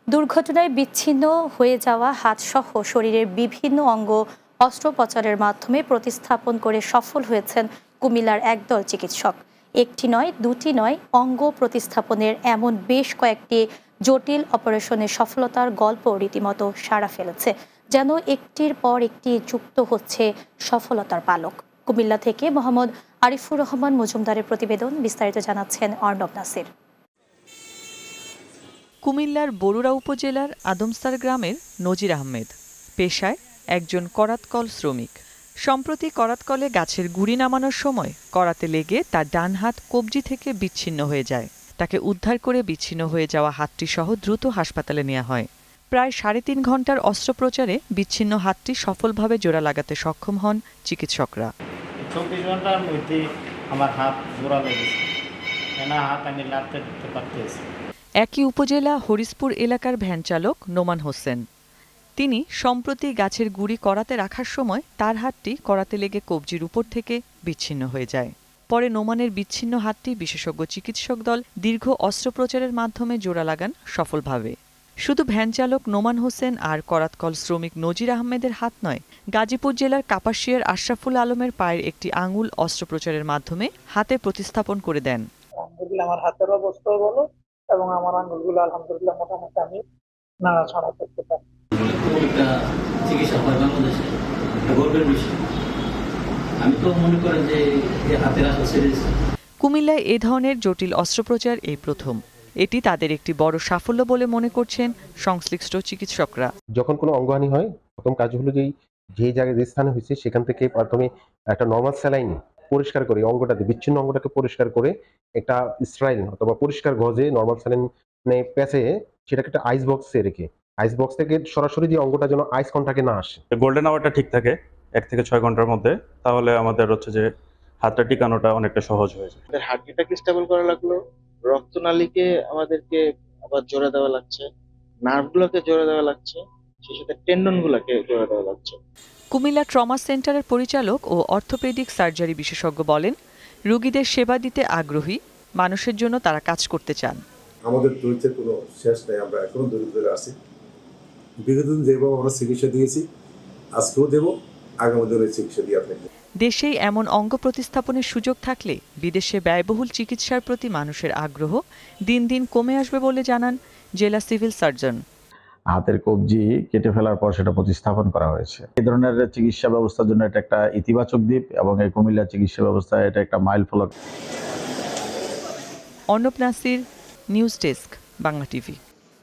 দুর্ঘটনায় বিচ্ছিন্ন হয়ে যাওয়া হাতসহ শরীরের বিভিন্ন অঙ্গ অস্ত্রোপচারের মাধ্যমে প্রতিস্থাপন করে সফল হয়েছেন কুমিল্লার একদল চিকিৎসক। একটি নয়, দুটি নয়, অঙ্গ প্রতিস্থাপনের এমন বেশ কয়েকটি জটিল অপারেশনের সফলতার গল্প রীতিমতো সাড়া ফেলেছে, যেন একটির পর একটি যুক্ত হচ্ছে সফলতার পালক। কুমিল্লা থেকে মোহাম্মদ আরিফুর রহমান মজুমদারের প্রতিবেদন, বিস্তারিত জানাচ্ছেন অর্ণব নাসির। কুমিল্লার বরুড়া উপজেলার আদমস্তার গ্রামের নজির আহমেদ পেশায় একজন করাতকল শ্রমিক। সম্প্রতি করাতকলে গাছের গুঁড়ি নামানোর সময় করাতে লেগে তার ডান হাত কবজি থেকে বিচ্ছিন্ন হয়ে যায়। তাকে উদ্ধার করে বিচ্ছিন্ন হয়ে যাওয়া হাতটি সহ দ্রুত হাসপাতালে নেওয়া হয়। প্রায় 3.5 ঘন্টার অস্ত্রোপচারে বিচ্ছিন্ন হাতটি সফলভাবে জোড়া লাগাতে সক্ষম হন চিকিৎসকরা। 24 ঘন্টার মধ্যে আমার হাত জোড়া লেগেছে, হাত আমি লাগাতে দিতে পারতেছি। একই উপজেলা হরিশপুর এলাকার ভ্যান চালক নোমান হোসেন, তিনি সম্প্রতি গাছের গুঁড়ি করাতে রাখার সময় তার হাতটি করাতে লেগে কবজির উপর থেকে বিচ্ছিন্ন হয়ে যায়। পরে নোমানের বিচ্ছিন্ন হাতটি বিশেষজ্ঞ চিকিৎসক দল দীর্ঘ অস্ত্রোপচারের মাধ্যমে জোড়া লাগান সফলভাবে। শুধু ভ্যান চালক নোমান হোসেন আর করাতকল শ্রমিক নজির আহমেদের হাত নয়, গাজীপুর জেলার কাপাসিয়ার আশরাফুল আলমের পায়ের একটি আঙুল অস্ত্রোপচারের মাধ্যমে হাতে প্রতিস্থাপন করে দেন। আমার হাতের অবস্থা বলো এবং আমার আঙুলগুলো আলহামদুলিল্লাহ মোটামুটি আমি নাড়াচাড়া করতে পারি। কুমিল্লায় এ ধরনের জটিল অস্ত্রোপচার এই প্রথম। এটি তাদের একটি বড় সাফল্য বলে মনে করছেন সংশ্লিষ্ট চিকিৎসকরা। যখন কোনো অঙ্গহানি হয়, প্রথম কাজ হলো যে জায়গায় যে স্থানে হয়েছে সেখান থেকে প্রথমে একটা নর্মাল স্যালাইন পরিষ্কার করে অঙ্গটাকে, বিচ্ছিন্ন অঙ্গটাকে পরিষ্কার করে একটা স্টাইল অথবা পরিষ্কার গজে নর্মাল স্যালাইন প্যাচে সেটাকে একটা আইস বক্সে রেখে আইস বক্স থেকে সরাসরি যে অঙ্গটা যেন আইস কন্টাক্টে না আসে। গোল্ডেন আওয়ারটা ঠিক থাকে 1 থেকে 6 ঘন্টার মধ্যে, তাহলে আমাদের হচ্ছে যে হাতটা টিকানোটা অনেকটা সহজ হয়ে যায়। আমাদের হার্টবিটটাকে স্টেবল করা লাগলো, রক্তনালীকে আমাদেরকে আবার জোড়া দেওয়া লাগছে, নার্ভগুলোকে জোড়া দেওয়া লাগছে, সেই সাথে টেন্ডনগুলোকে জোড়া দেওয়া লাগছে। কুমিল্লা ট্রমা সেন্টারের পরিচালক ও অর্থোপেডিক সার্জারি বিশেষজ্ঞ বলেন, রোগীদের সেবা দিতে আগ্রহী, মানুষের জন্য তারা কাজ করতে চান। আমাদের দরিদ্রের কোনো শেষ নেই, আমরা এখনো দরিদ্র আছি। বিগতদিন যেভাবে আমরা চিকিৎসা দিয়েছি, আজকেও দেব, আগামী দিনে চিকিৎসা দিয়ে থাকবো। দেশেই এমন অঙ্গ প্রতিস্থাপনের সুযোগ থাকলে বিদেশে ব্যয়বহুল চিকিৎসার প্রতি মানুষের আগ্রহ দিন দিন কমে আসবে বলে জানান জেলা সিভিল সার্জন। হাতের কবজি কেটে ফেলার পর সেটা প্রতিস্থাপন করা হয়েছে। এই ধরনের চিকিৎসা ব্যবস্থার জন্য এটা একটা ইতিবাচক দিক এবং এই কুমিল্লা চিকিৎসা ব্যবস্থা এটা একটা মাইল ফলক। Arnab Nasir, news desk, Bangla TV.